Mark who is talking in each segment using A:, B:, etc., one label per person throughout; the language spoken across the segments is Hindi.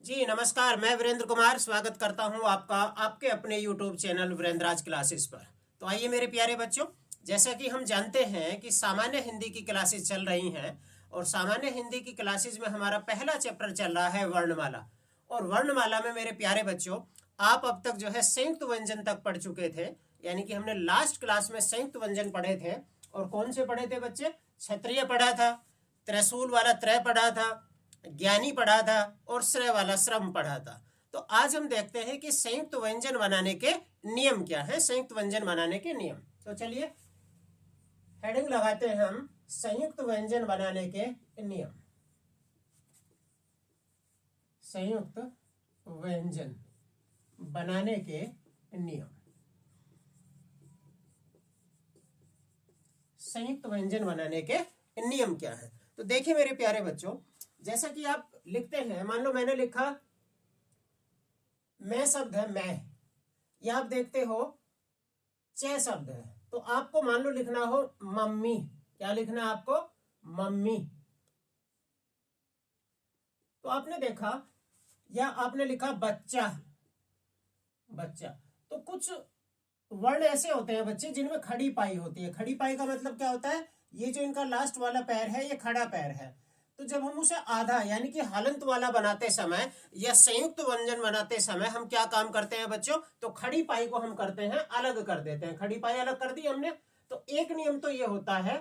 A: जी नमस्कार, मैं वीरेंद्र कुमार स्वागत करता हूं आपका आपके अपने YouTube चैनल वीरेंद्राज क्लासेस पर। तो आइए मेरे प्यारे बच्चों, जैसा कि हम जानते हैं कि सामान्य हिंदी की क्लासेस चल रही हैं और सामान्य हिंदी की क्लासेस में हमारा पहला चैप्टर चल रहा है वर्णमाला। और वर्णमाला में मेरे प्यारे बच्चों, आप अब तक जो है संयुक्त व्यंजन तक पढ़ चुके थे, यानी कि हमने लास्ट क्लास में संयुक्त व्यंजन पढ़े थे। और कौन से पढ़े थे बच्चे? क्षत्रिय पढ़ा था, त्रिशूल वाला त्रय पढ़ा था, ज्ञानी पढ़ा था और श्रेय वाला श्रम पढ़ा था। तो आज हम देखते हैं कि संयुक्त व्यंजन बनाने के नियम क्या है, संयुक्त व्यंजन बनाने के नियम। तो चलिए हेडिंग लगाते हैं हम, संयुक्त व्यंजन बनाने के नियम। संयुक्त व्यंजन बनाने के नियम। संयुक्त व्यंजन बनाने के नियम क्या है? तो देखिए मेरे प्यारे बच्चों, जैसा कि आप लिखते हैं, मान लो मैंने लिखा मैं शब्द है मैं, या आप देखते हो चे शब्द है, तो आपको मान लो लिखना हो मम्मी। क्या लिखना है आपको? मम्मी। तो आपने देखा, या आपने लिखा बच्चा, बच्चा। तो कुछ वर्ण ऐसे होते हैं बच्चे जिनमें खड़ी पाई होती है। खड़ी पाई का मतलब क्या होता है? ये जो इनका लास्ट वाला पैर है ये खड़ा पैर है। तो जब हम उसे आधा यानी कि हलंत वाला बनाते समय या संयुक्त व्यंजन बनाते समय हम क्या काम करते हैं बच्चों? तो खड़ी पाई को हम करते हैं अलग कर देते हैं। खड़ी पाई अलग कर दी हमने। तो एक नियम तो ये होता है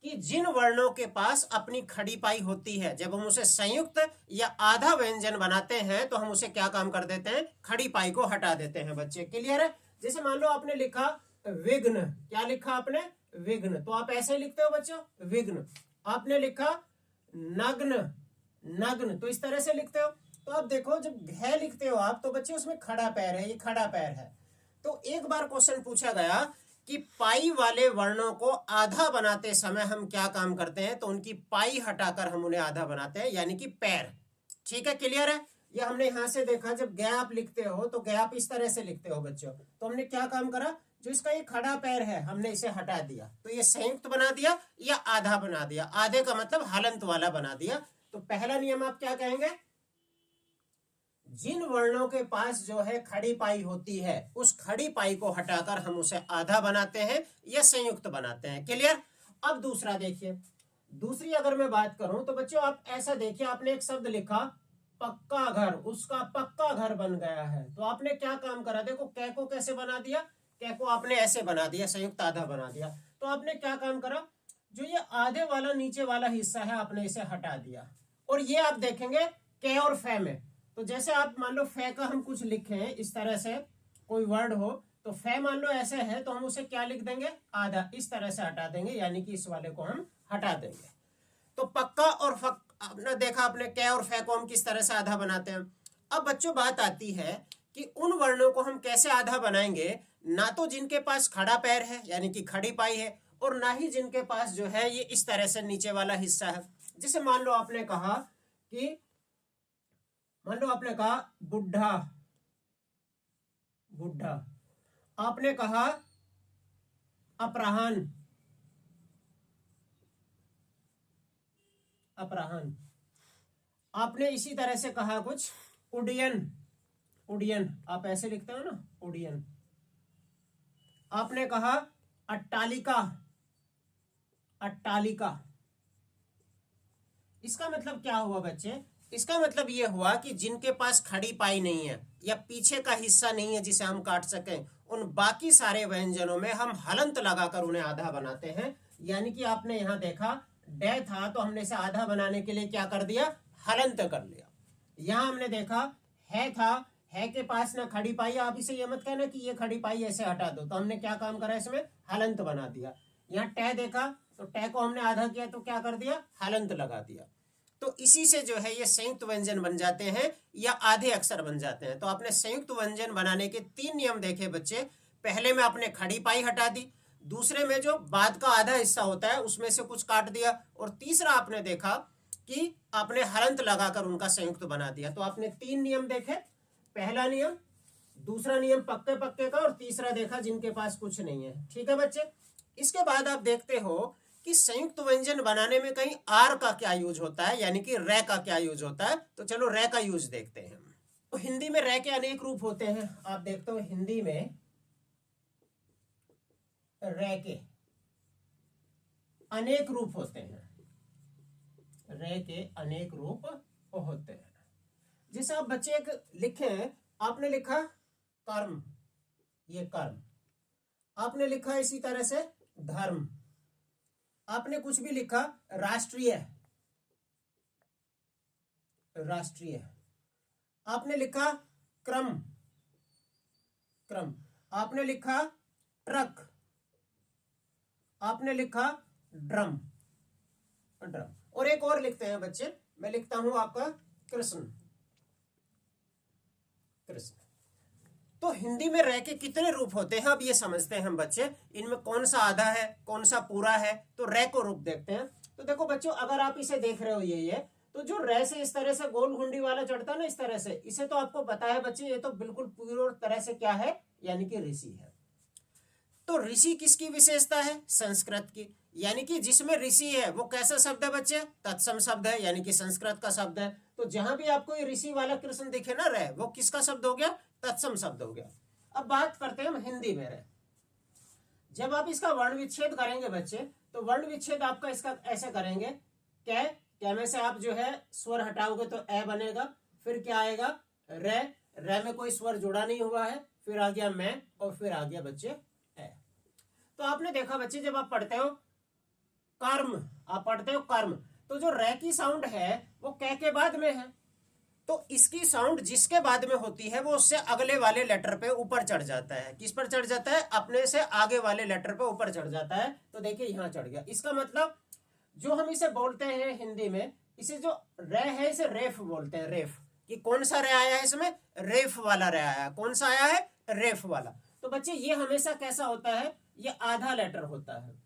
A: कि जिन वर्णों के पास अपनी खड़ी पाई होती है, जब हम उसे संयुक्त या आधा व्यंजन बनाते हैं तो हम उसे क्या काम कर देते हैं? खड़ी पाई को हटा देते हैं बच्चे। क्लियर है? जैसे मान लो आपने लिखा विघ्न। क्या लिखा आपने? विघ्न। तो आप ऐसे लिखते हो बच्चों, विघ्न। आपने लिखा नग्न, नग्न, तो इस तरह से लिखते हो। तो आप देखो, जब घ लिखते हो आप, तो बच्चे उसमें खड़ा पैर है, ये खड़ा पैर है। तो एक बार क्वेश्चन पूछा गया कि पाई वाले वर्णों को आधा बनाते समय हम क्या काम करते हैं? तो उनकी पाई हटाकर हम उन्हें आधा बनाते हैं, यानी कि पैर। ठीक है, क्लियर है? ये हमने यहां से देखा, जब गैप लिखते हो तो गैप इस तरह से लिखते हो बच्चों। तो हमने क्या काम करा? जो इसका ये खड़ा पैर है हमने इसे हटा दिया, तो ये संयुक्त बना दिया या आधा बना दिया। आधे का मतलब हलंत वाला बना दिया। तो पहला नियम आप क्या कहेंगे? जिन वर्णों के पास जो है खड़ी पाई होती है, उस खड़ी पाई को हटाकर हम उसे आधा बनाते हैं या संयुक्त बनाते हैं। क्लियर? अब दूसरा देखिए, दूसरी अगर मैं बात करूं तो बच्चों आप ऐसा देखिए, आपने एक शब्द लिखा पक्का घर, उसका पक्का घर बन गया है। तो आपने क्या काम करा? देखो कै को कैसे बना दिया? कै को आपने ऐसे बना दिया, संयुक्त आधा बना दिया। तो आपने क्या काम करा? जो ये आधे वाला नीचे वाला हिस्सा है आपने इसे हटा दिया। और ये आप देखेंगे कै और फै में, तो जैसे आप मान लो फै का हम कुछ लिखे हैं इस तरह से, कोई वर्ड हो, तो फै मान लो ऐसे है, तो हम उसे क्या लिख देंगे? आधा। इस तरह से हटा देंगे, यानी कि इस वाले को हम हटा देंगे। तो पक्का और फक आपने देखा, आपने कै और फै को हम किस तरह से आधा बनाते हैं। अब बच्चों बात आती है कि उन वर्णों को हम कैसे आधा बनाएंगे, ना तो जिनके पास खड़ा पैर है यानी कि खड़ी पाई है, और ना ही जिनके पास जो है ये इस तरह से नीचे वाला हिस्सा है। जैसे मान लो आपने कहा कि, मान लो आपने कहा बुढ़ा, बुढ़ा। आपने कहा अपराहन, अपराहन। आपने इसी तरह से कहा कुछ उड्डयन, उड्डयन। आप ऐसे लिखते हो ना, उड्डयन। आपने कहा अट्टालिका, अट्टालिका। इसका मतलब क्या हुआ बच्चे? इसका मतलब यह हुआ कि जिनके पास खड़ी पाई नहीं है या पीछे का हिस्सा नहीं है जिसे हम काट सकें, उन बाकी सारे व्यंजनों में हम हलंत लगाकर उन्हें आधा बनाते हैं। यानी कि आपने यहां देखा डे था, तो हमने इसे आधा बनाने के लिए क्या कर दिया? हलंत कर लिया। यहां हमने देखा है था, है के पास ना खड़ी पाई, आप इसे ये मत कहना कि ये खड़ी पाई ऐसे हटा दो, तो हमने क्या काम करा? इसमें हलंत बना दिया। यहाँ टै देखा, तो टै को हमने आधा किया, तो क्या कर दिया? हलंत लगा दिया। तो इसी से जो है ये संयुक्त व्यंजन बन जाते हैं या आधे अक्षर बन जाते हैं। तो आपने संयुक्त व्यंजन बनाने के 3 नियम देखे बच्चे। पहले में आपने खड़ी पाई हटा दी, दूसरे में जो बाद का आधा हिस्सा होता है उसमें से कुछ काट दिया, और तीसरा आपने देखा कि आपने हलंत लगाकर उनका संयुक्त बना दिया। तो आपने 3 नियम देखे, पहला नियम, दूसरा नियम पक्के पक्के का, और तीसरा देखा जिनके पास कुछ नहीं है। ठीक है बच्चे? इसके बाद आप देखते हो कि इस संयुक्त व्यंजन बनाने में कहीं आर का क्या यूज होता है, यानी कि रे का क्या यूज होता है। तो चलो रे का यूज देखते हैं। तो हिंदी में रे के अनेक रूप होते हैं। आप देखते हो हिंदी में रे के अनेक रूप होते हैं। रे के अनेक रूप होते हैं। जैसे आप बच्चे एक लिखे, आपने लिखा कर्म, ये कर्म, आपने लिखा इसी तरह से धर्म, आपने कुछ भी लिखा राष्ट्रीय, राष्ट्रीय, आपने लिखा क्रम, क्रम, आपने लिखा ट्रक, आपने लिखा ड्रम, ड्रम। और एक और लिखते हैं बच्चे, मैं लिखता हूं आपका कृष्ण, कृष्ण। तो हिंदी में रह के कितने रूप होते हैं अब ये समझते हैं हम बच्चे। इनमें कौन सा आधा है, कौन सा पूरा है। तो रे को रूप देखते हैं। तो देखो बच्चों, अगर आप इसे देख रहे हो ये तो जो रे से इस तरह से गोल घुंडी वाला चढ़ता है ना, इस तरह से, इसे तो आपको पता है बच्चे, ये तो बिल्कुल पूरी तरह से क्या है, यानी कि ऋषि है। तो ऋषि किसकी विशेषता है, संस्कृत की, यानी कि जिसमें ऋषि है वो कैसा शब्द है बच्चे, तत्सम शब्द है, यानी कि संस्कृत का शब्द है। तो जहां भी आपको ये ऋषि वाला कृष्ण दिखे ना रे, वो किसका शब्द हो गया, तत्सम शब्द हो गया। अब बात करते हैं हम हिंदी में रे। जब आप इसका वर्ण विच्छेद करेंगे बच्चे, तो वर्ण विच्छेद आपका इसका ऐसे करेंगे, क्या में से आप जो है स्वर हटाओगे तो ए बनेगा, फिर क्या आएगा रे, रे में कोई स्वर जुड़ा नहीं हुआ है, फिर आ गया मैं, और फिर आ गया बच्चे ए। तो आपने देखा बच्चे, जब आप पढ़ते हो कर्म, आप पढ़ते हो कर्म, तो जो रे की साउंड है वो कै के बाद में है, तो इसकी साउंड जिसके बाद में होती है वो उससे अगले वाले लेटर पे ऊपर चढ़ जाता है। किस पर चढ़ जाता है, अपने से आगे वाले लेटर पे ऊपर चढ़ जाता है। तो देखिए यहां चढ़ गया। इसका मतलब जो हम इसे बोलते हैं हिंदी में, इसे जो रे है इसे रेफ बोलते हैं, रेफ। कि कौन सा रे आया है इसमें, रेफ वाला रे आया है। कौन सा आया है, रेफ वाला। तो बच्चे ये हमेशा कैसा होता है, ये आधा लेटर होता है,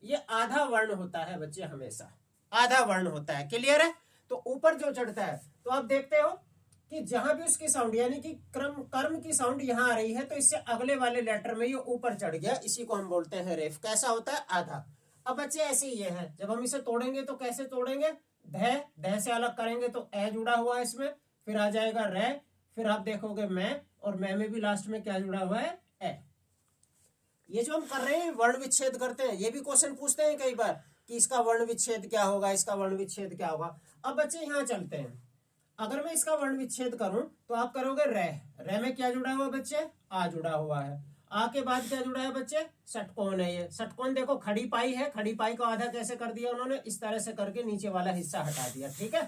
A: ये आधा वर्ण होता है बच्चे, हमेशा आधा वर्ण होता है। क्लियर है। तो ऊपर जो चढ़ता है, तो आप देखते हो कि जहां भी उसकी साउंड, यानी कि कर्म की साउंड यहां आ रही है, तो इससे अगले वाले लेटर में ये ऊपर चढ़ गया, इसी को हम बोलते हैं रेफ। कैसा होता है, आधा। अब बच्चे ऐसे ही ये है, जब हम इसे तोड़ेंगे तो कैसे तोड़ेंगे, ध से अलग करेंगे तो ए जुड़ा हुआ है इसमें, फिर आ जाएगा रे, फिर आप देखोगे मैं, और मैं में भी लास्ट में क्या जुड़ा हुआ है, ए। ये जो हम कर रहे हैं वर्ण विच्छेद करते हैं, ये भी क्वेश्चन पूछते हैं कई बार कि इसका वर्ण विच्छेद क्या होगा, इसका वर्ण विच्छेद क्या होगा। अब बच्चे यहां चलते हैं, अगर मैं इसका वर्ण विच्छेद करूं तो आप करोगे रे में क्या जुड़ा हुआ बच्चे, आ जुड़ा हुआ है। आ के बाद क्या जुड़ा है बच्चे, षटकोण है। ये षटकोण देखो खड़ी पाई है, खड़ी पाई को आधा कैसे कर दिया उन्होंने, इस तरह से करके नीचे वाला हिस्सा हटा दिया। ठीक है।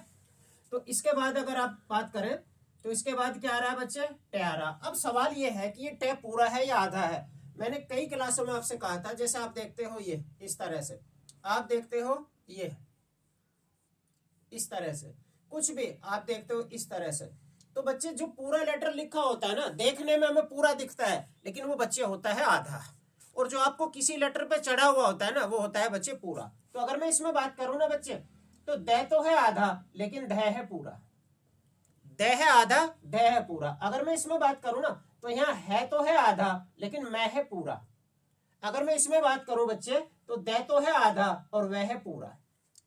A: तो इसके बाद अगर आप बात करें तो इसके बाद क्या आ रहा है बच्चे, टे आ रहा। अब सवाल ये है कि ये टे पूरा है या आधा है। मैंने कई क्लासों में आपसे कहा था, जैसे आप देखते हो ये इस तरह से, आप देखते हो ये इस तरह से, कुछ भी आप देखते हो इस तरह से। तो बच्चे जो पूरा लेटर लिखा होता है ना, देखने में हमें पूरा दिखता है, लेकिन वो बच्चे होता है आधा। और जो आपको किसी लेटर पे चढ़ा हुआ होता है ना, वो होता है बच्चे पूरा। तो अगर मैं इसमें बात करूं ना बच्चे, तो द तो है आधा, लेकिन ध है पूरा। द है आधा, ध है पूरा। अगर मैं इसमें बात करूं ना, तो यहाँ है तो है आधा, लेकिन मैं है पूरा। अगर मैं इसमें बात करूं बच्चे, तो द तो है आधा और वह है पूरा।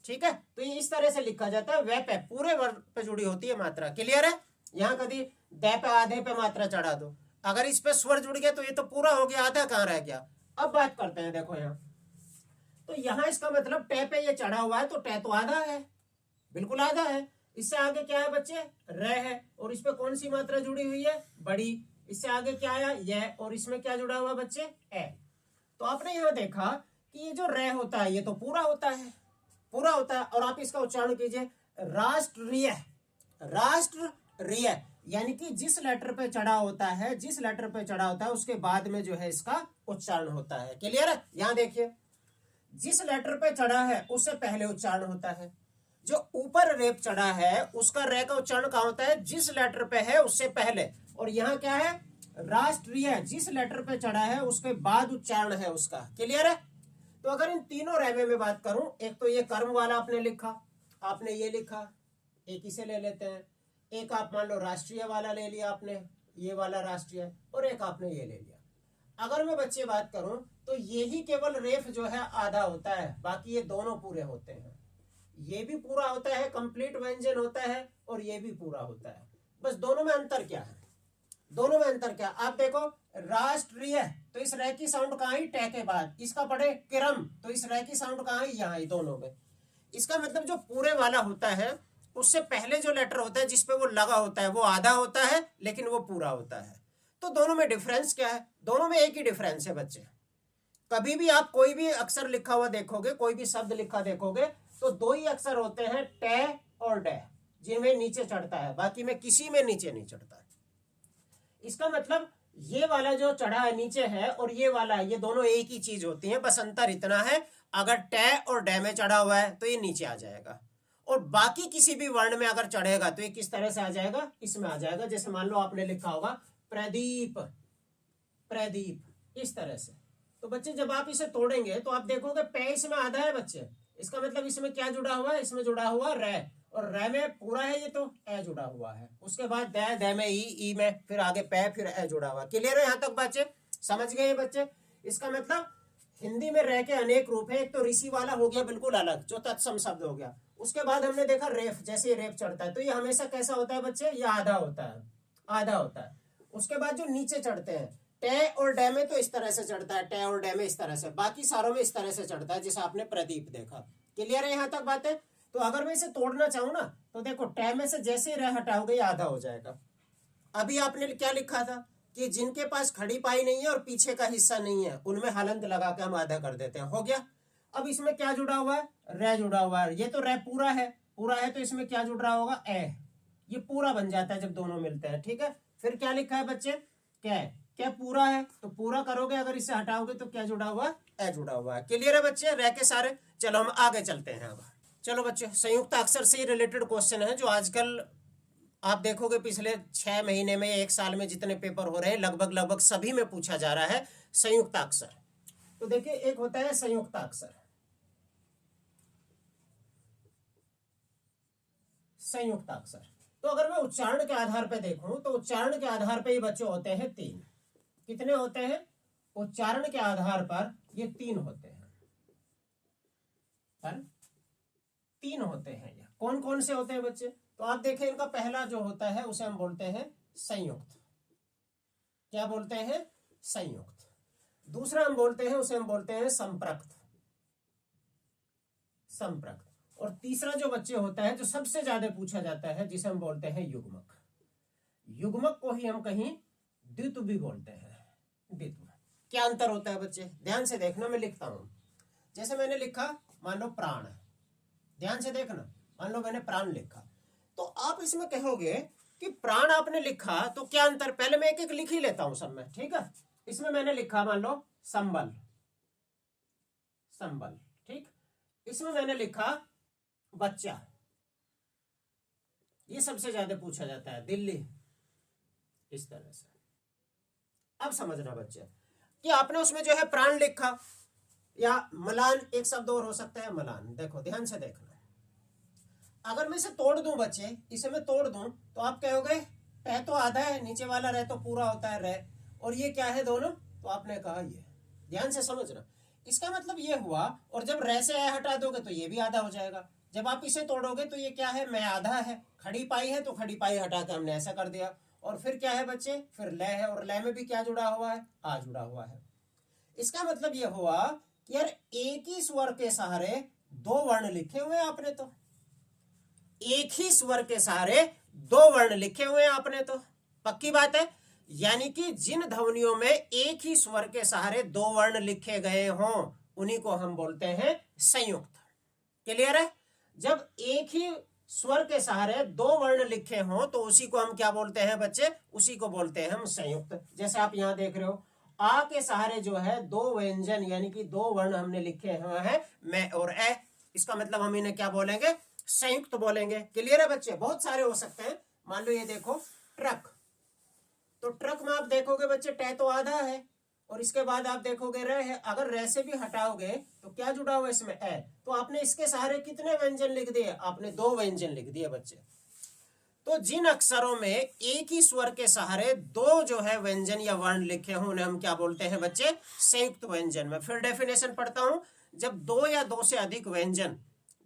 A: ठीक है। तो ये इस तरह से लिखा जाता है, वह पे पूरे वर्ड पे जुड़ी होती है मात्रा। क्लियर है। यहाँ कभी द पे आधे पे मात्रा चढ़ा दो, अगर इस पे स्वर जुड़ गया तो ये तो पूरा हो गया, आधा कहाँ रह गया। अब बात करते हैं, देखो यहाँ, तो यहाँ इसका मतलब टे पे ये चढ़ा हुआ है, तो टे तो आधा है, बिल्कुल आधा है। इससे आगे क्या है बच्चे, रे है, और इस पे कौन सी मात्रा जुड़ी हुई है, बड़ी। इससे आगे क्या आया, यह, और इसमें क्या जुड़ा हुआ बच्चे, ए। तो आपने यहाँ देखा कि ये जो रे होता है ये तो पूरा होता है, पूरा होता है। और आप इसका उच्चारण कीजिए, राष्ट्रीय, राष्ट्रीय, यानी कि जिस लेटर पे चढ़ा होता है, जिस लेटर पे चढ़ा होता है उसके बाद में जो है इसका उच्चारण होता है। क्लियर है। यहां देखिए, जिस लेटर पे चढ़ा है उससे पहले उच्चारण होता है। जो ऊपर रेप चढ़ा है उसका रे का उच्चारण कहां होता है, जिस लेटर पे है उससे पहले। और यहाँ क्या है, राष्ट्रीय, जिस लेटर पे चढ़ा है उसके बाद उच्चारण है उसका। क्लियर है। तो अगर इन तीनों रेवे में बात करूं, एक तो ये कर्म वाला आपने लिखा, आपने ये लिखा, एक इसे ले लेते हैं, एक आप मान लो राष्ट्रीय वाला ले लिया आपने, ये वाला राष्ट्रीय, और एक आपने ये ले लिया। अगर मैं बच्चे बात करूं तो यही केवल रेफ जो है आधा होता है, बाकी ये दोनों पूरे होते हैं। ये भी पूरा होता है, कंप्लीट व्यंजन होता है, और ये भी पूरा होता है। बस दोनों में अंतर क्या है? दोनों में अंतर क्या? आप देखो, राष्ट्रीय तो इस रे की साउंड कहाँ आई? टे के बाद। इसका पढ़े किरम तो इस रे की साउंड कहाँ आई? यहाँ आई, दोनों में। इसका मतलब जो पूरे वाला होता है उससे पहले जो लेटर होता है जिसपे वो लगा होता है वो आधा होता है, लेकिन वो पूरा होता है। तो दोनों में डिफरेंस क्या है? दोनों में एक ही डिफरेंस है बच्चे। कभी भी आप कोई भी अक्षर लिखा हुआ देखोगे, कोई भी शब्द लिखा देखोगे, तो दो ही अक्षर होते हैं, टे और डे, जिनमें नीचे चढ़ता है, बाकी में किसी में नीचे नहीं चढ़ता है। इसका मतलब ये वाला जो चढ़ा है नीचे है और ये वाला है, ये दोनों एक ही चीज होती है, बस अंतर इतना है, अगर टे और डे में चढ़ा हुआ है तो ये नीचे आ जाएगा, और बाकी किसी भी वर्ण में अगर चढ़ेगा तो ये किस तरह से आ जाएगा? इसमें आ जाएगा। जैसे मान लो आपने लिखा होगा प्रदीप, प्रदीप, इस तरह से। तो बच्चे जब आप इसे तोड़ेंगे तो आप देखोगे पे इसमें आधा है बच्चे, इसका मतलब इसमें क्या जुड़ा हुआ है? इसमें जुड़ा हुआ रे, और रे में पूरा है ये, तो ए जुड़ा हुआ है। उसके बाद दे, दे में ई में, फिर आगे पे, फिर ए जुड़ा हुआ। क्लियर है यहाँ तक बच्चे? समझ गए बच्चे? इसका मतलब हिंदी में रे के अनेक रूप है। एक तो ऋषि वाला हो गया बिल्कुल अलग, जो तत्सम शब्द हो गया। उसके बाद हमने देखा रेफ, जैसे रेफ चढ़ता है तो ये हमेशा कैसा होता है बच्चे? ये आधा होता है, आधा होता है। उसके बाद जो नीचे चढ़ते हैं, टे और डे में तो इस तरह से चढ़ता है, टे और डे में इस तरह से, बाकी सारों में इस तरह से चढ़ता है, जैसे आपने प्रदीप देखा। क्लियर है यहाँ तक बातें? तो अगर मैं इसे तोड़ना चाहूं ना तो देखो, टे में से जैसे ही रे हटाओगे ये आधा हो जाएगा। अभी आपने क्या लिखा था कि जिनके पास खड़ी पाई नहीं है और पीछे का हिस्सा नहीं है उनमें हलंत लगा के हम आधा कर देते हैं, हो गया। अब इसमें क्या जुड़ा हुआ है? रे जुड़ा हुआ है। ये तो रे पूरा है, पूरा है, तो इसमें क्या जुड़ रहा होगा? ए। ये पूरा बन जाता है जब दोनों मिलते हैं, ठीक है। फिर क्या लिखा है बच्चे? क्या है? क्या पूरा है तो पूरा करोगे, अगर इसे हटाओगे तो क्या जुड़ा हुआ? ए जुड़ा हुआ है। क्लियर है बच्चे रे के सारे? चलो हम आगे चलते हैं। अब चलो बच्चे, संयुक्त अक्षर से रिलेटेड क्वेश्चन है जो आजकल आप देखोगे पिछले 6 महीने में, 1 साल में जितने पेपर हो रहे हैं लगभग लगभग सभी में पूछा जा रहा है संयुक्त अक्षर। तो देखिए, एक होता है संयुक्त अक्षर, संयुक्त अक्षर। तो अगर मैं उच्चारण के आधार पर देखूं तो उच्चारण के आधार पर ये बच्चे होते हैं 3। कितने होते हैं? उच्चारण के आधार पर ये 3 होते हैं, पर 3 होते हैं। ये कौन कौन से होते हैं बच्चे? तो आप देखें, इनका पहला जो होता है उसे हम बोलते हैं संयुक्त। क्या बोलते हैं? संयुक्त। दूसरा हम बोलते हैं, उसे हम बोलते हैं संप्रक्त, संप्रक्त। और तीसरा जो बच्चे होता है जो सबसे ज्यादा पूछा जाता है, जिसे हम बोलते हैं युग्मक। युग्मक को ही हम कहीं द्वित्व भी बोलते हैं, द्वित्व। क्या अंतर होता है बच्चे? ध्यान से देखना, मैं लिखता हूं। जैसे मैंने लिखा, मान लो प्राण, ध्यान से देखना, मान लो मैंने प्राण लिखा, तो आप इसमें कहोगे कि प्राण आपने लिखा तो क्या अंतर? पहले मैं एक एक लिख ही लेता हूं सब में, ठीक है। इसमें मैंने लिखा मान लो संबल, संबल, ठीक। इसमें मैंने लिखा बच्चा, ये सबसे ज्यादा पूछा जाता है, दिल्ली, इस तरह से। अब समझना बच्चे कि आपने उसमें जो है प्राण लिखा, या मलान, एक शब्द और हो सकता है मलान। देखो ध्यान से देखना, अगर मैं इसे तोड़ दूं बच्चे, इसे मैं तोड़ दूं तो आप कहोगे टे तो आधा है, नीचे वाला रे तो पूरा होता है रे, और ये क्या है दोनों? तो आपने कहा ये। ध्यान से समझना, इसका मतलब ये हुआ, और जब रे से ए हटा दोगे तो ये भी आधा हो जाएगा। जब आप इसे तोड़ोगे तो ये क्या है? मैं आधा है, खड़ी पाई है तो खड़ी पाई हटा के हमने ऐसा कर दिया। और फिर क्या है बच्चे? फिर लय है, और लय में भी क्या जुड़ा हुआ है? आ जुड़ा हुआ है। इसका मतलब ये हुआ कि यार एक ही स्वर के सहारे 2 वर्ण लिखे हुए आपने, तो एक ही स्वर के सहारे 2 वर्ण लिखे हुए हैं आपने, तो पक्की बात है। यानी कि जिन ध्वनियों में एक ही स्वर के सहारे 2 वर्ण लिखे गए हों उन्हीं को हम बोलते हैं संयुक्त। क्लियर है? जब एक ही स्वर के सहारे 2 वर्ण लिखे हों तो उसी को हम क्या बोलते हैं बच्चे? उसी को बोलते हैं हम संयुक्त। जैसे आप यहां देख रहे हो, आ के सहारे जो है 2 व्यंजन यानी कि 2 वर्ण हमने लिखे हुए हैं, मैं और ए। इसका मतलब हम इन्हें क्या बोलेंगे? संयुक्त बोलेंगे। क्लियर है बच्चे? बहुत सारे हो सकते हैं। मान लो ये देखो ट्रक, तो ट्रक में आप देखोगे बच्चे टे तो आधा है, और इसके बाद आप देखोगे रे है। अगर रे से भी हटाओगे तो क्या जुड़ा हुआ इसमें? ए। तो आपने इसके सहारे कितने व्यंजन लिख दिए? आपने 2 व्यंजन लिख दिए बच्चे। तो जिन अक्षरों में एक ही स्वर के सहारे दो जो है व्यंजन या वर्ण लिखे हों उन्हें हम क्या बोलते हैं बच्चे? संयुक्त व्यंजन। में फिर डेफिनेशन पढ़ता हूं। जब दो या दो से अधिक व्यंजन,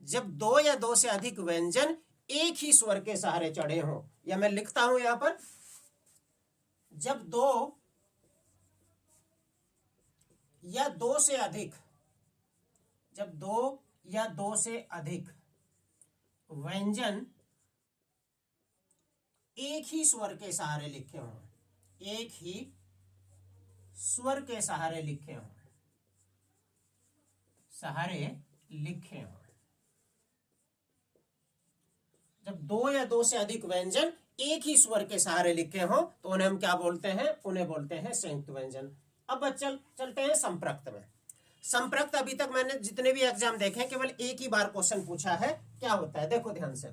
A: जब दो या दो से अधिक व्यंजन एक ही स्वर के सहारे चढ़े हों, या मैं लिखता हूं यहां पर, जब दो या दो से अधिक, जब दो या दो से अधिक व्यंजन एक ही स्वर के सहारे लिखे हों, एक ही स्वर के सहारे लिखे हों, सहारे लिखे हों, जब दो या दो से अधिक व्यंजन एक ही स्वर के सहारे लिखे हों तो उन्हें हम क्या बोलते हैं? उन्हें बोलते हैं संयुक्त व्यंजन। अब चलते हैं संप्रक्त में। संप्रक्त अभी तक मैंने जितने भी एग्जाम देखे केवल एक ही बार क्वेश्चन पूछा है। क्या होता है देखो ध्यान से,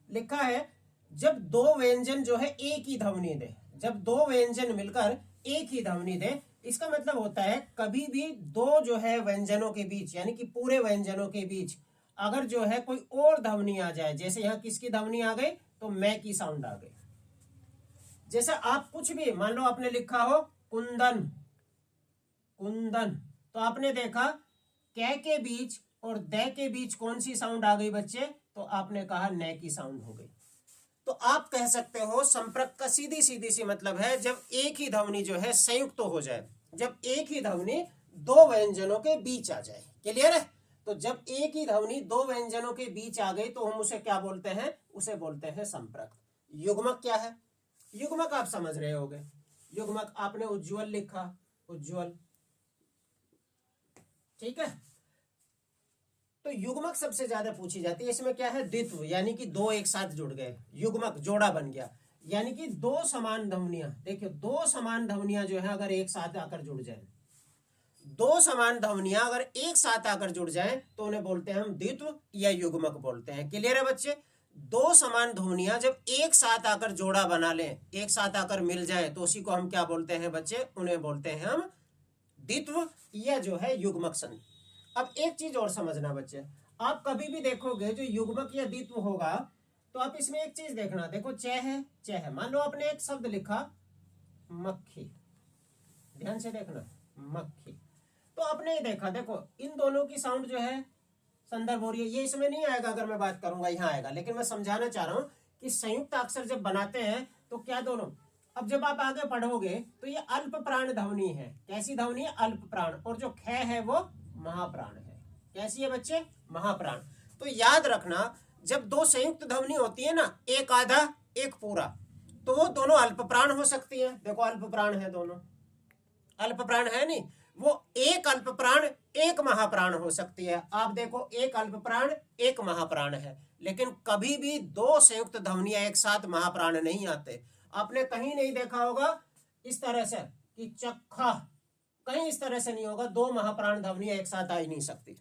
A: लिखा है जब दो व्यंजन जो है एक ही ध्वनि दे, जब दो व्यंजन मिलकर एक ही ध्वनि दे, इसका मतलब होता है कभी भी दो जो है व्यंजनों के बीच, यानी कि पूरे व्यंजनों के बीच अगर जो है कोई और ध्वनि आ जाए, जैसे यहां किसकी ध्वनि आ गई? तो मैं की साउंड आ गई। जैसे आप कुछ भी मान लो आपने लिखा हो कुंदन, कुंदन, तो आपने देखा कै के बीच और दै के बीच कौन सी साउंड आ गई बच्चे? तो आपने कहा नै की साउंड हो गई। तो आप कह सकते हो संप्रक्त का सीधी सीधी सी मतलब है जब एक ही ध्वनि जो है संयुक्त हो जाए, जब एक ही ध्वनि दो व्यंजनों के बीच आ जाए। क्लियर है? तो जब एक ही ध्वनि दो व्यंजनों के बीच आ गई तो हम उसे क्या बोलते हैं? उसे बोलते हैं संप्रक्त। युग्मक क्या है? युग्मक आप समझ रहे होगे। युग्मक आपने उज्ज्वल लिखा, उज्ज्वल, ठीक है। तो युग्मक सबसे ज्यादा पूछी जाती है। इसमें क्या है? द्वित्व, यानी कि दो एक साथ जुड़ गए, युग्मक जोड़ा बन गया, यानी कि दो समान ध्वनियां। देखिए दो समान ध्वनियां जो है अगर एक साथ आकर जुड़ जाए, दो समान ध्वनियां अगर एक साथ आकर जुड़ जाएं तो उन्हें बोलते हैं हम द्वित्व या युग्मक बोलते हैं। क्लियर है बच्चे? दो समान ध्वनियां जब एक साथ आकर जोड़ा बना लें, एक साथ आकर मिल जाए तो उसी को हम क्या बोलते हैं बच्चे? उन्हें बोलते हैं हम द्वित्व या जो है युग्मक संधि। अब एक चीज और समझना बच्चे, आप कभी भी देखोगे जो युग्मक या द्वित्व होगा तो आप इसमें एक चीज देखना, देखो चय है, चय है, मान लो आपने एक शब्द लिखा मक्खी, ध्यान से देखना मक्खी, तो आपने ये देखा, देखो इन दोनों की साउंड जो है संदर्भ हो रही है, ये इसमें नहीं आएगा अगर मैं बात करूंगा, यहाँ आएगा, लेकिन मैं समझाना चाह रहा हूं कि संयुक्त अक्षर जब बनाते हैं तो क्या दोनों, अब जब आप आगे पढ़ोगे तो ये अल्प प्राण ध्वनि है। कैसी ध्वनि है? अल्प प्राण। और जो ख है वो महाप्राण है। कैसी है बच्चे? महाप्राण। तो याद रखना जब दो संयुक्त ध्वनि होती है ना, एक आधा एक पूरा, तो वो दोनों अल्प प्राण हो सकती है। देखो अल्प प्राण है, दोनों अल्प प्राण है नहीं, वो एक अल्प प्राण एक महाप्राण हो सकती है। आप देखो एक अल्प प्राण एक महाप्राण है, लेकिन कभी भी दो संयुक्त ध्वनियां एक साथ महाप्राण नहीं आते। आपने कहीं नहीं देखा होगा इस तरह से कि चक्खा, कहीं इस तरह से नहीं होगा, दो महाप्राण ध्वनियां एक साथ आ ही नहीं सकती।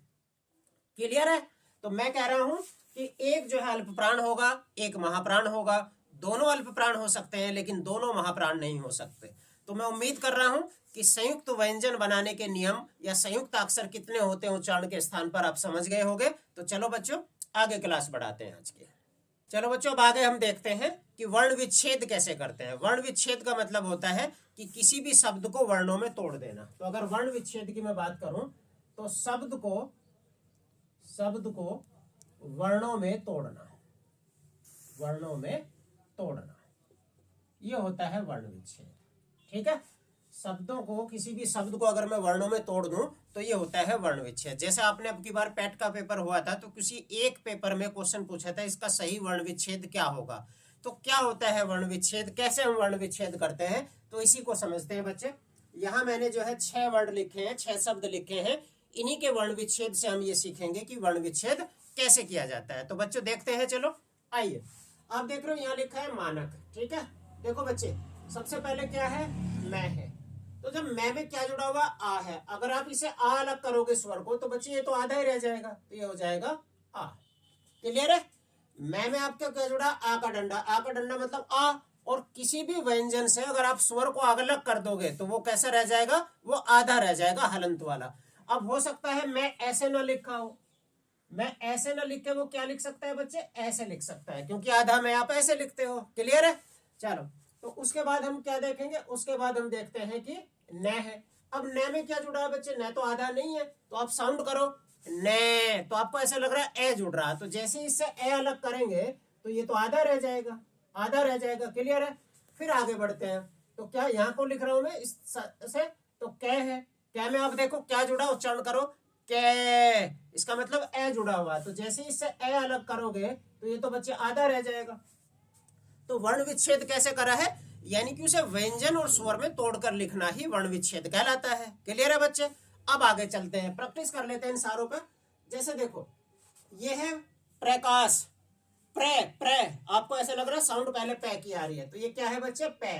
A: क्लियर है? तो मैं कह रहा हूं कि एक जो है अल्प प्राण होगा, एक महाप्राण होगा, दोनों अल्प प्राण हो सकते हैं लेकिन दोनों महाप्राण नहीं हो सकते। तो मैं उम्मीद कर रहा हूं कि संयुक्त व्यंजन बनाने के नियम या संयुक्त अक्षर कितने होते हैं उच्चारण के स्थान पर आप समझ गए होंगे। तो चलो बच्चों आगे क्लास बढ़ाते हैं आज के। चलो बच्चों अब आगे हम देखते हैं कि वर्ण विच्छेद कैसे करते हैं। वर्ण विच्छेद का मतलब होता है कि किसी भी शब्द को वर्णों में तोड़ देना। तो अगर वर्ण विच्छेद की मैं बात करूं तो शब्द को वर्णों में तोड़ना, वर्णों में तोड़ना, यह होता है वर्ण विच्छेद। ठीक है, शब्दों को, किसी भी शब्द को अगर मैं वर्णों में तोड़ दूं तो ये होता है वर्ण विच्छेद। जैसे आपने अब की बार पैट का पेपर हुआ था तो किसी एक पेपर में क्वेश्चन पूछा था इसका सही वर्ण विच्छेद क्या होगा। तो क्या होता है वर्ण विच्छेद, कैसे हम वर्ण विच्छेद करते हैं, तो इसी को समझते हैं बच्चे। यहाँ मैंने जो है 6 वर्ड लिखे हैं, 6 शब्द लिखे हैं, इन्हीं के वर्ण विच्छेद से हम ये सीखेंगे कि वर्ण विच्छेद कैसे किया जाता है। तो बच्चों देखते हैं, चलो आइए। आप देख रहे हो यहाँ लिखा है मानक। ठीक है, देखो बच्चे सबसे पहले क्या है? मैं है। तो जब मैं में क्या जुड़ा हुआ? आ है। अगर आप इसे आ अलग करोगे स्वर को तो बच्चे ये तो आधा ही रह जाएगा, तो ये हो जाएगा आ। क्लियर है? मैं में आपका क्या जुड़ा? आ का डंडा। आ का डंडा मतलब आ, और किसी भी व्यंजन से अगर आप स्वर को अलग कर दोगे तो वो कैसा रह जाएगा? वो आधा रह जाएगा, हलंत वाला। अब हो सकता है मैं ऐसे ना लिखा हो, मैं ऐसे ना लिख के वो क्या लिख सकता है बच्चे, ऐसे लिख सकता है, क्योंकि आधा में आप ऐसे लिखते हो। क्लियर है? चलो, तो उसके बाद हम क्या देखेंगे, उसके बाद हम देखते हैं कि न है। अब न में क्या जुड़ा है बच्चे, न तो आधा नहीं है, तो आप साउंड करो न, तो आपको ऐसा लग रहा है ए जुड़ रहा है, तो जैसे इससे ए अलग करेंगे तो ये तो आधा रह जाएगा, आधा रह जाएगा। क्लियर है? फिर आगे बढ़ते हैं, तो क्या यहाँ को लिख रहा हूं मैं इस से, तो कै है, कै में आप देखो क्या जुड़ा, उच्चारण करो कै, इसका मतलब ए जुड़ा हुआ, तो जैसे इससे ए अलग करोगे तो ये तो बच्चे आधा रह जाएगा। तो वर्ण विच्छेद कैसे करा है, यानी कि उसे व्यंजन और स्वर में तोड़कर लिखना ही वर्ण विच्छेद कहलाता है। क्लियर है बच्चे? अब आगे चलते हैं, प्रैक्टिस कर लेते हैं इन सारों पर। जैसे देखो, ये है प्रकाश, प्रे प्रे, आपको ऐसा लग रहा है साउंड पहले पै की आ रही है, तो ये क्या है बच्चे, पै।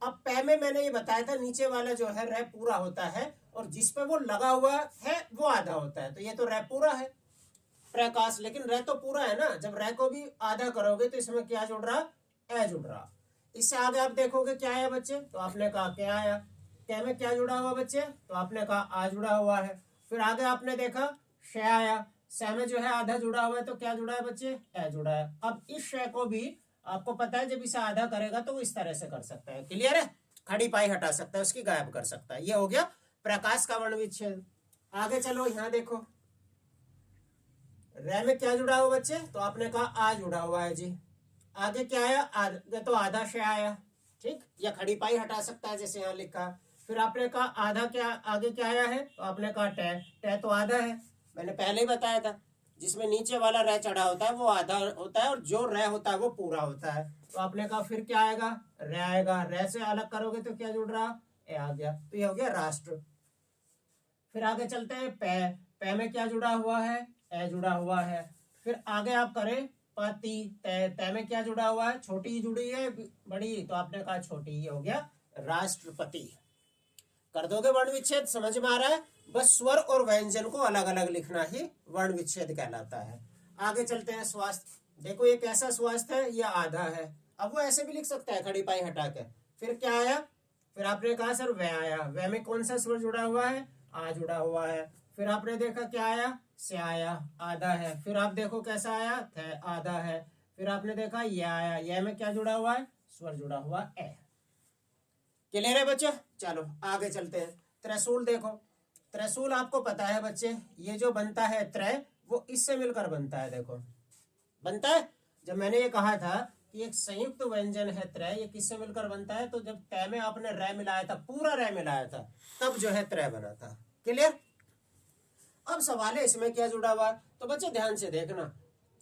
A: अब पै में मैंने ये बताया था नीचे वाला जो है रे पूरा होता है, और जिस पे वो लगा हुआ है वो आधा होता है, तो ये तो रे पूरा है प्रकाश, लेकिन रे तो पूरा है ना, जब रे को भी आधा करोगे तो इसमें क्या जुड़ रहा, ए जुड़ रहा। इससे आगे आप देखोगे क्या आया बच्चे, तो आपने कहा क्या आया, क्या में क्या जुड़ा हुआ बच्चे, तो आपने कहा आ जुड़ा हुआ है। फिर आगे आपने देखा श आया, श में जो है आधा जुड़ा हुआ है, तो क्या जुड़ा है बच्चे, ए जुड़ा है। अब इस श को भी आपको पता है जब इसे आधा करेगा तो वो इस तरह से कर सकता है। क्लियर है? खड़ी पाई हटा सकता है, उसकी गायब कर सकता है। ये हो गया प्रकाश का वर्ण विच्छेद। आगे चलो, यहाँ देखो रे में क्या जुड़ा हुआ बच्चे, तो आपने कहा आ जुड़ा हुआ है जी। आगे क्या आया, आगे तो आधा शे आया, ठीक, या खड़ी पाई हटा सकता है जैसे यहाँ लिखा। फिर आपने कहा आधा, क्या आगे क्या आया है, तो आपने कहा टे, टे तो आधा है, मैंने पहले ही बताया था, जिसमें नीचे वाला रे चढ़ा होता है वो आधा होता है, और जो रे होता है वो पूरा होता है। तो आपने कहा फिर क्या आएगा, रे आएगा, रे से अलग करोगे तो क्या जुड़ रहा, ए आ गया, तो ये हो गया राष्ट्र। फिर आगे चलते हैं, पै, पै में क्या जुड़ा हुआ है, ए जुड़ा हुआ है। फिर आगे आप करें पति, तय, तय में क्या जुड़ा हुआ है, छोटी जुड़ी है बड़ी, तो आपने कहा छोटी, ये हो गया राष्ट्रपति। कर दोगे वर्ण विच्छेद, समझ में आ रहा है? बस स्वर और व्यंजन को अलग अलग लिखना ही वर्ण विच्छेद कहलाता है। आगे चलते हैं स्वास्थ्य। देखो ये कैसा स्वास्थ्य है, ये आधा है, अब वो ऐसे भी लिख सकता है खड़ी पाई हटा के। फिर क्या आया, फिर आपने कहा सर वह आया, वह में कौन सा स्वर जुड़ा हुआ है, आ जुड़ा हुआ है। फिर आपने देखा क्या आया, से आया, आधा है। फिर आप देखो कैसा आया, थे, आधा है। फिर आपने देखा ये आया, यह में क्या जुड़ा हुआ है, स्वर जुड़ा हुआ ए। क्लियर है बच्चे? चलो आगे चलते हैं। त्रिशूल देखो, त्रिशूल आपको पता है बच्चे, ये जो बनता है त्रय, वो इससे मिलकर बनता है। देखो बनता है, जब मैंने ये कहा था कि एक संयुक्त व्यंजन है त्रय, ये किससे मिलकर बनता है, तो जब तय में आपने रे मिलाया था, पूरा रे मिलाया था, तब जो है त्रय बना था। क्लियर? अब सवाल है इसमें क्या जुड़ा हुआ है, तो बच्चे ध्यान से देखना,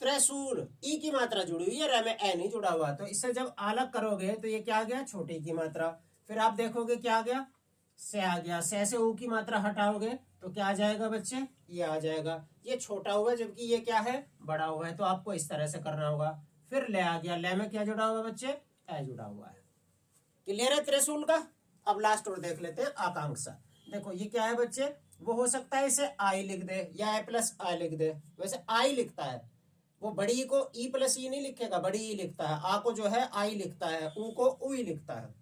A: त्रिशूल ई की मात्रा जुड़ी हुई है, रे में ए नहीं जुड़ा हुआ, तो इससे जब अलग करोगे तो ये क्या आ गया, छोटी की मात्रा। फिर आप देखोगे क्या आ गया, से आ गया, से ऊ की मात्रा हटाओगे तो क्या आ जाएगा बच्चे, ये आ जाएगा, ये छोटा हुआ है जबकि ये क्या है, बड़ा हुआ है, तो आपको इस तरह से करना होगा। फिर ले आ गया, ले में क्या जुड़ा हुआ बच्चे, ए जुड़ा हुआ है। क्लियर है त्रिशूल का? अब लास्ट और देख लेते हैं आकांक्षा। देखो ये क्या है बच्चे, वो हो सकता है इसे आई लिख दे या ए प्लस आई लिख दे, वैसे आई लिखता है वो, बड़ी को ई प्लस ई नहीं लिखेगा, बड़ी ई लिखता है, आ को जो है आई लिखता है, ऊ को ऊ ही लिखता है।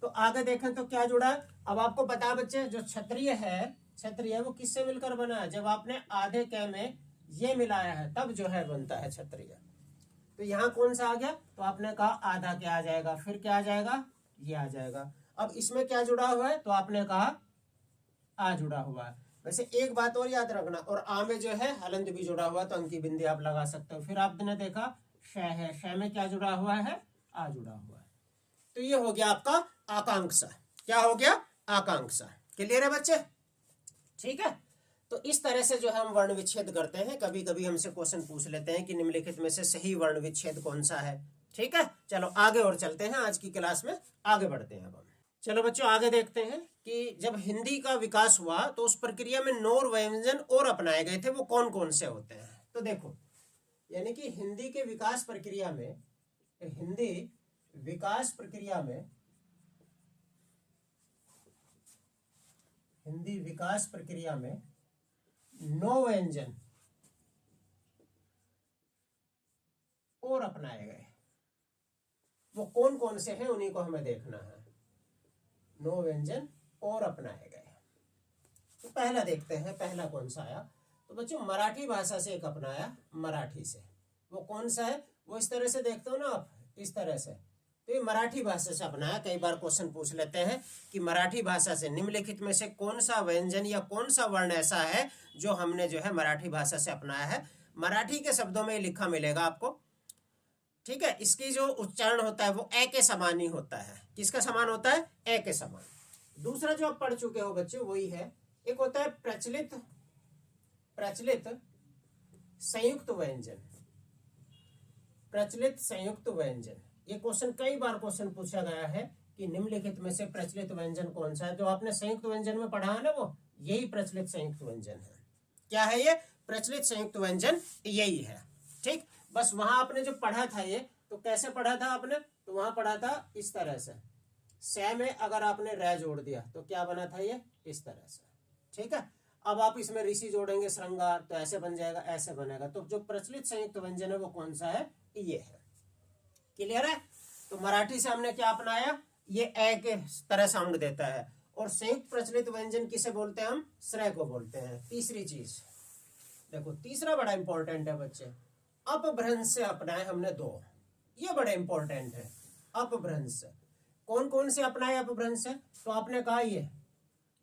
A: तो आगे देखें तो क्या जुड़ा। अब आपको पता है बच्चे, जो क्षत्रिय है, क्षत्रिय वो किससे मिलकर बना है, जब आपने आधे कै में ये मिलाया है तब जो है बनता है क्षत्रिय। तो यहाँ कौन सा आ गया, तो आपने कहा आधा क्या आ जाएगा, फिर क्या आ जाएगा, ये आ जाएगा। अब इसमें क्या जुड़ा हुआ है, तो आपने कहा आ जुड़ा हुआ है। वैसे एक बात और याद रखना, और आ में जो है हलंत भी जुड़ा हुआ, तो अंकी बिंदी आप लगा सकते हो। फिर आपने देखा श है, श में क्या जुड़ा हुआ है, आ जुड़ा हुआ है। तो ये हो गया आपका आकांक्षा। क्या हो गया, आकांक्षा। क्लियर है बच्चे? ठीक है, तो इस तरह से जो हम वर्ण विच्छेद करते हैं। कभी कभी हमसे क्वेश्चन पूछ लेते हैं कि निम्नलिखित में से सही वर्ण विच्छेद कौन सा है। ठीक है, चलो आगे और चलते हैं, आज की क्लास में आगे बढ़ते हैं। अब हम चलो बच्चों आगे देखते हैं कि जब हिंदी का विकास हुआ तो उस प्रक्रिया में नौ व्यंजन और अपनाए गए थे, वो कौन कौन से होते हैं। तो देखो, यानी कि हिंदी के विकास प्रक्रिया में, हिंदी विकास प्रक्रिया में, हिंदी विकास प्रक्रिया में 9 व्यंजन और अपनाए गए, वो कौन कौन से हैं उन्हीं को हमें देखना है। 9 व्यंजन और अपनाए गए, तो पहला देखते हैं, पहला कौन सा आया। तो बच्चों मराठी भाषा से एक अपनाया, मराठी से। वो कौन सा है, वो इस तरह से देखते हो ना आप, इस तरह से। तो ये मराठी भाषा से अपनाया। कई बार क्वेश्चन पूछ लेते हैं कि मराठी भाषा से निम्नलिखित में से कौन सा व्यंजन या कौन सा वर्ण ऐसा है जो हमने जो है मराठी भाषा से अपनाया है। मराठी के शब्दों में लिखा मिलेगा आपको, ठीक है। इसकी जो उच्चारण होता है वो ए के समान ही होता है। किसका समान होता है, ए के समान। दूसरा जो आप पढ़ चुके हो बच्चों वही है, एक होता है प्रचलित संयुक्त व्यंजन। प्रचलित संयुक्त व्यंजन, ये क्वेश्चन कई बार क्वेश्चन पूछा गया है कि निम्नलिखित में से प्रचलित व्यंजन कौन सा है। जो आपने संयुक्त व्यंजन में पढ़ा है ना, वो यही प्रचलित संयुक्त व्यंजन है। क्या है ये, प्रचलित संयुक्त व्यंजन यही है, ठीक। बस वहां आपने जो पढ़ा था ये, तो कैसे पढ़ा था आपने, तो वहां पढ़ा था इस तरह से, से में अगर आपने रै जोड़ दिया तो क्या बना था ये, इस तरह से, ठीक है। अब आप इसमें ऋषि जोड़ेंगे श्रृंगार, तो ऐसे बन जाएगा, ऐसे बनेगा। तो जो प्रचलित संयुक्त व्यंजन है वो कौन सा है, ये है। क्लियर है। तो मराठी से हमने क्या अपनाया, ये ए के तरह साउंड देता है। और संयुक्त प्रचलित व्यंजन किसे बोलते हैं, हम श्रेय को बोलते हैं। तीसरी चीज देखो, तीसरा बड़ा इंपॉर्टेंट है बच्चे, अपभ्रंश से अपनाए हमने दो, ये बड़े इंपॉर्टेंट है। अपभ्रंश कौन कौन से अपनाए अपभ्रंश से, तो आपने कहा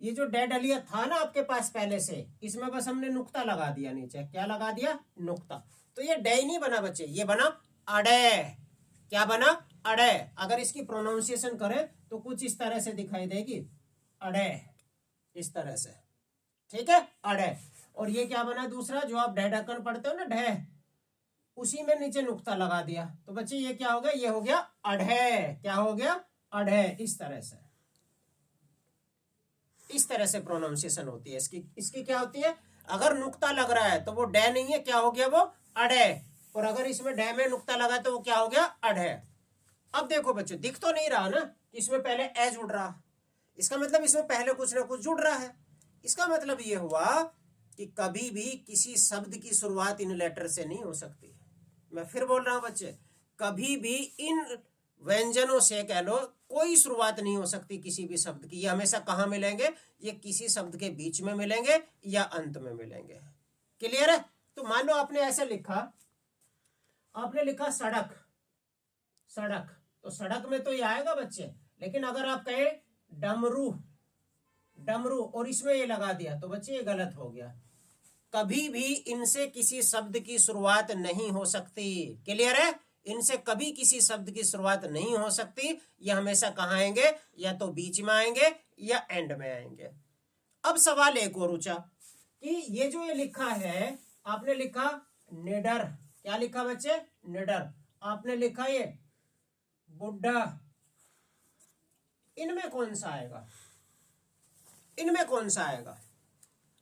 A: ये जो डे डलिया था ना आपके पास पहले से, इसमें बस हमने नुक्ता लगा दिया नीचे। क्या लगा दिया, नुक्ता। तो ये डे नहीं बना बच्चे, ये बना अडे। क्या बना, अडे। अगर इसकी प्रोनाउंसिएशन करें तो कुछ इस तरह से दिखाई देगी, अडे, इस तरह से, ठीक है, अडे। और ये क्या बना दूसरा, जो आप डे ढक्कन पढ़ते हो ना, ढे, उसी में नीचे नुक्ता लगा दिया। तो बच्चे ये क्या हो गया, ये हो गया अढ़े। क्या हो गया, अढ़े। इस तरह से प्रोनाउंसिएशन होती है इसकी क्या होती है, अगर नुक्ता लग रहा है तो वो डे नहीं है, क्या हो गया, वो अढ़े। और अगर इसमें डे में नुक्ता लगा तो वो क्या हो गया, अढ़े। अब देखो बच्चों, दिख तो नहीं रहा ना कि इसमें पहले ए जुड़ रहा, इसका मतलब इसमें पहले कुछ ना कुछ जुड़ रहा है। इसका मतलब ये हुआ कि कभी भी किसी शब्द की शुरुआत इन लेटर से नहीं हो सकती। मैं फिर बोल रहा हूं बच्चे, कभी भी इन व्यंजनों से कह लो कोई शुरुआत नहीं हो सकती किसी भी शब्द की। ये हमेशा कहाँ मिलेंगे, ये किसी शब्द के बीच में मिलेंगे या अंत में मिलेंगे। क्लियर है। तो मान लो आपने ऐसे लिखा, आपने लिखा सड़क, सड़क, तो सड़क में तो ये आएगा बच्चे। लेकिन अगर आप कहें डमरू, डमरू, और इसमें ये लगा दिया तो बच्चे ये गलत हो गया। कभी भी इनसे किसी शब्द की शुरुआत नहीं हो सकती। क्लियर है। इनसे कभी किसी शब्द की शुरुआत नहीं हो सकती। ये हमेशा कहाँ आएंगे, या तो बीच में आएंगे या एंड में आएंगे। अब सवाल एक और पूछा कि ये जो ये लिखा है, आपने लिखा निडर, क्या लिखा बच्चे, निडर। आपने लिखा ये बुड्ढा, इनमें कौन सा आएगा, इनमें कौन सा आएगा।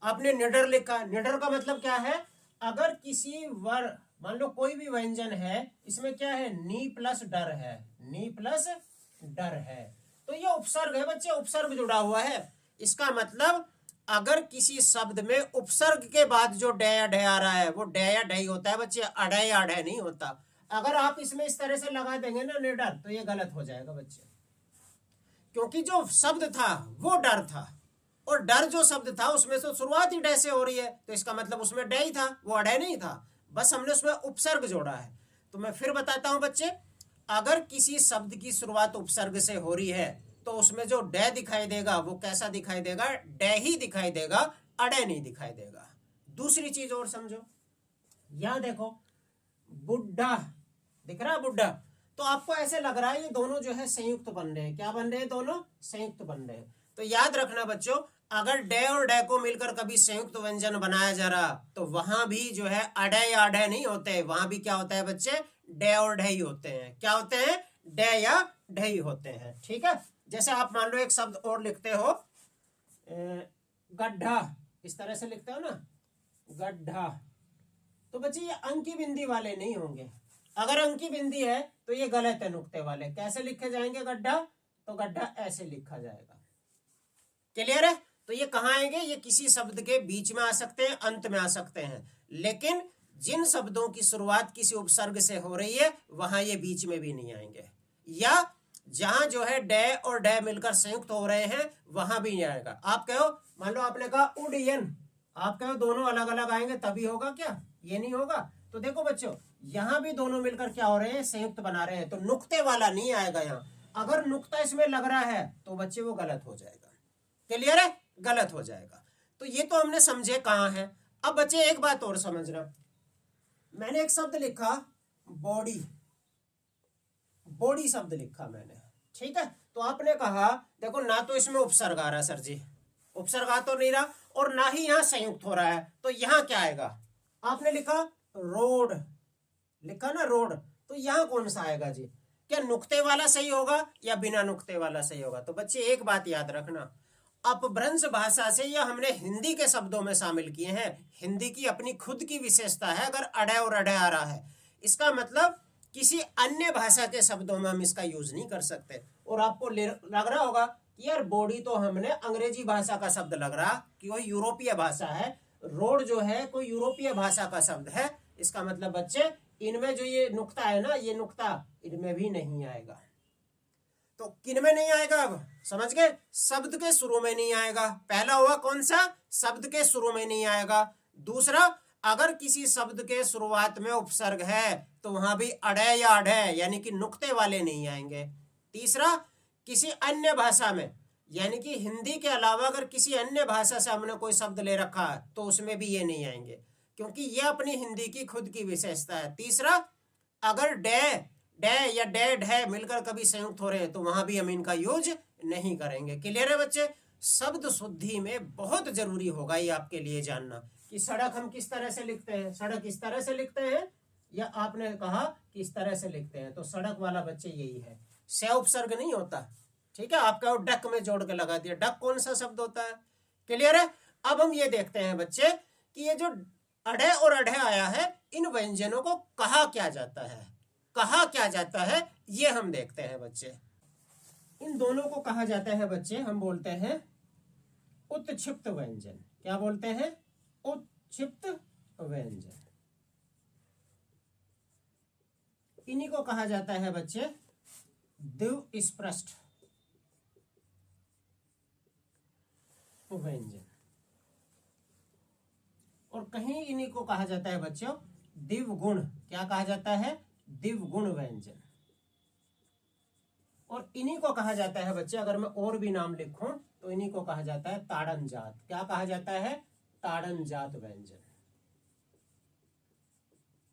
A: आपने निडर लिखा, निडर का मतलब क्या है, अगर किसी वर, मान लो कोई भी व्यंजन है, इसमें क्या है, नी प्लस डर है, नी प्लस डर है, तो ये उपसर्ग है बच्चे, उपसर्ग जुड़ा हुआ है। इसका मतलब अगर किसी शब्द में उपसर्ग के बाद जो डे या डे आ रहा है वो डे या डे होता है बच्चे, अडे या अडे नहीं होता। अगर आप इसमें इस तरह से लगा देंगे ना निडर, तो ये गलत हो जाएगा बच्चे, क्योंकि जो शब्द था वो डर था, और डर जो शब्द था उसमें तो शुरुआत ही डे से हो रही है, तो इसका मतलब उसमें डे ही था, वो अडे नहीं था, बस हमने उसमें उपसर्ग जोड़ा है। तो मैं फिर बताता हूं बच्चे, अगर किसी शब्द की शुरुआत उपसर्ग से हो रही है तो उसमें जो डे दिखाई देगा वो कैसा दिखाई देगा, डे ही दिखाई देगा, अडे नहीं दिखाई देगा। दूसरी चीज और समझो, यहां देखो बुड्ढा दिख रहा है, बुड्ढा, तो आपको ऐसे लग रहा है ये दोनों जो है संयुक्त बन रहे हैं। क्या बन रहे हैं, दोनों संयुक्त बन रहे हैं। तो याद रखना बच्चों, अगर डे और डे को मिलकर कभी संयुक्त व्यंजन बनाया जा रहा तो वहां भी जो है अडे या अडे नहीं होते, वहां भी क्या होता है बच्चे, डे और डे ही होते हैं। क्या होते हैं, डे या डे ही होते हैं। ठीक है। जैसे आप मान लो एक शब्द और लिखते हो गड्ढा, इस तरह से लिखते हो ना गड्ढा, तो बच्चे ये अंकी बिंदी वाले नहीं होंगे। अगर अंकी बिंदी है तो ये गलत है, नुक्ते वाले। कैसे लिखे जाएंगे गड्ढा, तो गड्ढा ऐसे लिखा जाएगा। क्लियर है। तो ये कहाँ आएंगे, ये किसी शब्द के बीच में आ सकते हैं, अंत में आ सकते हैं, लेकिन जिन शब्दों की शुरुआत किसी उपसर्ग से हो रही है वहां ये बीच में भी नहीं आएंगे, या जहां जो है डे और डे मिलकर संयुक्त हो रहे हैं वहां भी नहीं आएगा। आप कहो, मान लो आपने कहा उड्डयन, आप कहो दोनों अलग अलग आएंगे तभी होगा क्या? ये नहीं होगा। तो देखो बच्चों, यहां भी दोनों मिलकर क्या हो रहे हैं? संयुक्त बना रहे हैं। तो नुक्ते वाला नहीं आएगा यहाँ। अगर नुक्ता इसमें लग रहा है तो बच्चे वो गलत हो जाएगा। क्लियर है? गलत हो जाएगा। तो ये तो हमने समझे कहाँ है। अब बच्चे एक बात और समझना, मैंने एक शब्द लिखा बॉडी, बॉडी शब्द लिखा मैंने, ठीक है। तो आपने कहा देखो ना तो इसमें उपसर्ग आ रहा सर जी, उपसर्ग आ तो नहीं रहा, और ना ही यहाँ संयुक्त हो रहा है, तो यहाँ क्या आएगा? आपने लिखा रोड, लिखा ना रोड, तो यहाँ कौन सा आएगा जी? क्या नुक्ते वाला सही होगा या बिना नुक्ते वाला सही होगा? तो बच्चे एक बात याद रखना, अपभ्रंश भाषा से यह हमने हिंदी के शब्दों में शामिल किए हैं। हिंदी की अपनी खुद की विशेषता है, अगर अड़े और अड़े आ रहा है इसका मतलब किसी अन्य भाषा के शब्दों में हम इसका यूज नहीं कर सकते। और आपको लग रहा होगा कि यार बॉडी तो हमने अंग्रेजी भाषा का शब्द लग रहा कि वो यूरोपीय भाषा है, रोड जो है कोई यूरोपीय भाषा का शब्द है, इसका मतलब बच्चे इनमें जो ये नुक्ता है ना, ये नुक्ता इनमें भी नहीं आएगा। तो किन में नहीं आएगा? अब समझ गए? शब्द के शुरू में नहीं आएगा। पहला हुआ कौन सा? शब्द के शुरू में नहीं आएगा। दूसरा, अगर किसी शब्द के शुरुआत में उपसर्ग है तो वहां भी अड़े या अड़े यानी कि नुक्ते वाले नहीं आएंगे। तीसरा, किसी अन्य भाषा में यानी कि हिंदी के अलावा अगर किसी अन्य भाषा से हमने कोई शब्द ले रखा है तो उसमें भी ये नहीं आएंगे, क्योंकि ये अपनी हिंदी की खुद की विशेषता है। तीसरा, अगर डे डे या डेड है मिलकर कभी संयुक्त हो रहे हैं तो वहां भी हम इनका यूज नहीं करेंगे। क्लियर है बच्चे? शब्द शुद्धि में बहुत जरूरी होगा ये आपके लिए जानना कि सड़क हम किस तरह से लिखते हैं। सड़क इस तरह से लिखते हैं या आपने कहा कि इस तरह से लिखते हैं, तो सड़क वाला बच्चे यही है, से उपसर्ग नहीं होता, ठीक है। आपका डक में जोड़ के लगा दिया, डक कौन सा शब्द होता है? क्लियर है? अब हम ये देखते हैं बच्चे कि ये जो अढ़े और अढ़े आया है इन व्यंजनों को कहा क्या जाता है, कहा क्या जाता है ये हम देखते हैं बच्चे। इन दोनों को कहा जाता है बच्चे, हम बोलते हैं उत्क्षिप्त व्यंजन। क्या बोलते हैं? उत्क्षिप्त व्यंजन। इन्हीं को कहा जाता है बच्चे द्विस्पृष्ट व्यंजन, और कहीं इन्हीं को कहा जाता है बच्चों दिवगुण। क्या कहा जाता है? दिवगुण व्यंजन। और इन्हीं को कहा जाता है बच्चे, अगर मैं और भी नाम लिखूं तो इन्हीं को कहा जाता है ताड़न जात। क्या कहा जाता है? ताड़न जात व्यंजन।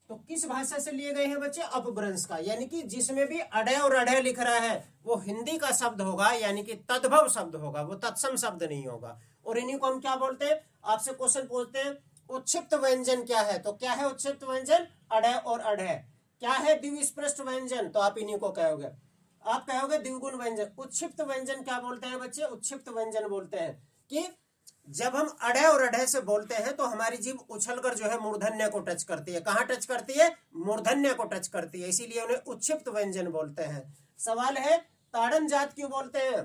A: तो किस भाषा से लिए गए हैं बच्चे? अपभ्रंश का, यानी कि जिसमें भी अड़े और अड़े लिख रहा है वो हिंदी का शब्द होगा, यानी कि तद्भव शब्द होगा, वो तत्सम शब्द नहीं होगा। और इन्हीं को हम क्या बोलते हैं? आपसे क्वेश्चन पूछते हैं उत्क्षिप्त व्यंजन क्या है, तो क्या है उत्क्षिप्त व्यंजन? अड़े और अड़े। क्या है द्विस्पृष्ट व्यंजन? तो आप इन्हीं को कहोगे, आप कहोगे द्विगुण व्यंजन। उत्क्षिप्त व्यंजन क्या बोलते हैं बच्चे? उत्क्षिप्त व्यंजन बोलते हैं कि जब हम अड़े और अड़े से बोलते हैं तो हमारी जीभ उछलकर जो है मूर्धन्य को टच करती है। कहाँ टच करती है? मूर्धन्य को टच करती है, इसीलिए उन्हें उत्क्षिप्त व्यंजन बोलते हैं। सवाल है ताड़न जात क्यों बोलते हैं?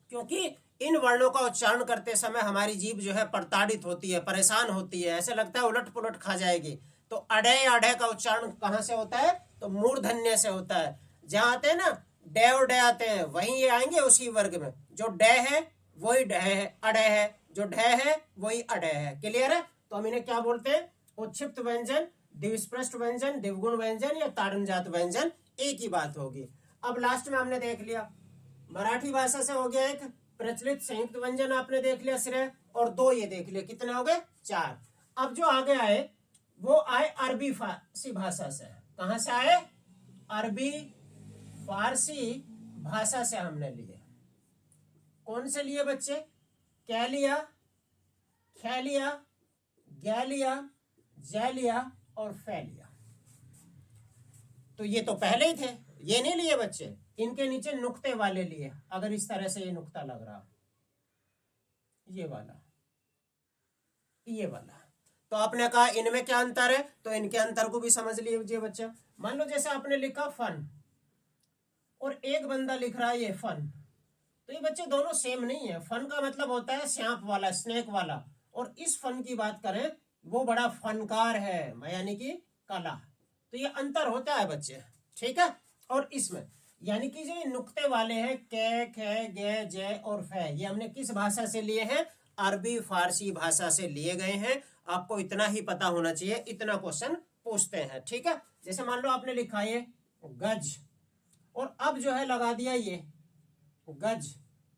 A: क्योंकि इन वर्णों का उच्चारण करते समय हमारी जीभ जो है प्रताड़ित होती है, परेशान होती है, ऐसे लगता है उलट पुलट खा जाएगी। तो अड़े अड़े का उच्चारण कहाँ से होता है? तो मूर्धन्य से होता है। जहां आते हैं ना डे और डे आते हैं, वहीं ये आएंगे उसी वर्ग में। जो डे है वही डे है, अड़े है, जो ढे है वही अड़े है। क्लियर है? तो हम इन्हें क्या बोलते हैं? उत्क्षिप्त व्यंजन, द्विस्पृष्ट व्यंजन, दिवगुण व्यंजन या ताड़न जात व्यंजन, एक ही बात होगी। अब लास्ट में हमने देख लिया मराठी भाषा से हो गया एक प्रचलित संयुक्त व्यंजन आपने देख लिया श्रेय, और दो ये देख लिया, कितने हो गए? 4। अब जो आगे आए वो आए अरबी फारसी भाषा से। कहां से आए? अरबी फारसी भाषा से हमने लिए। कौन से लिए बच्चे? कैलिया, खैलिया, गैलिया, जैलिया और फैलिया। तो ये तो पहले ही थे, ये नहीं लिए बच्चे, इनके नीचे नुक्ते वाले लिए। अगर इस तरह से ये नुक्ता लग रहा, ये वाला, ये वाला, तो आपने कहा इनमें क्या अंतर है, तो इनके अंतर को भी समझ लीजिए बच्चा। मान लो जैसे आपने लिखा फन और एक बंदा लिख रहा है ये फन, तो ये बच्चे दोनों सेम नहीं है। फन का मतलब होता है सांप वाला, स्नेक वाला, और इस फन की बात करें वो बड़ा फनकार है, यानी कि कला। तो ये अंतर होता है बच्चे, ठीक है। और इसमें यानी कि जो नुक्ते वाले हैं कै, खे, गे, जे और फे, ये हमने किस भाषा से लिए हैं? अरबी फारसी भाषा से लिए गए हैं। आपको इतना ही पता होना चाहिए, इतना क्वेश्चन पूछते हैं, ठीक है। जैसे मान लो आपने लिखा ये गज, और अब जो है लगा दिया ये गज,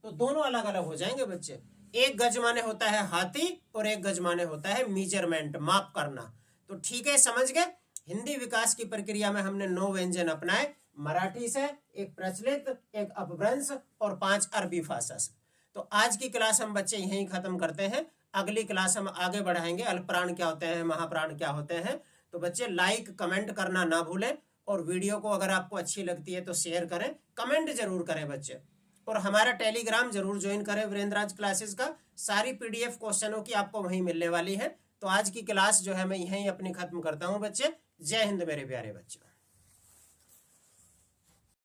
A: तो दोनों अलग अलग हो जाएंगे बच्चे। एक गज माने होता है हाथी और एक गज माने होता है मेजरमेंट, माप करना। तो ठीक है, समझ गए। हिंदी विकास की प्रक्रिया में हमने 9 व्यंजन अपनाए, मराठी से, एक प्रचलित, एक अपभ्रंश और 5 अरबी भाषा से। तो आज की क्लास हम बच्चे यहीं खत्म करते हैं। अगली क्लास हम आगे बढ़ाएंगे, अल्पप्राण क्या होते हैं, महाप्राण क्या होते हैं। तो बच्चे लाइक कमेंट करना ना भूलें, और वीडियो को अगर आपको अच्छी लगती है तो शेयर करें, कमेंट जरूर करें बच्चे। और हमारा टेलीग्राम जरूर ज्वाइन करें वीरेंद्र क्लासेस का, सारी पीडीएफ क्वेश्चनों की आपको वहीं मिलने वाली है। तो आज की क्लास जो है मैं यहीं अपनी खत्म करता हूं बच्चे। जय हिंद मेरे प्यारे बच्चों।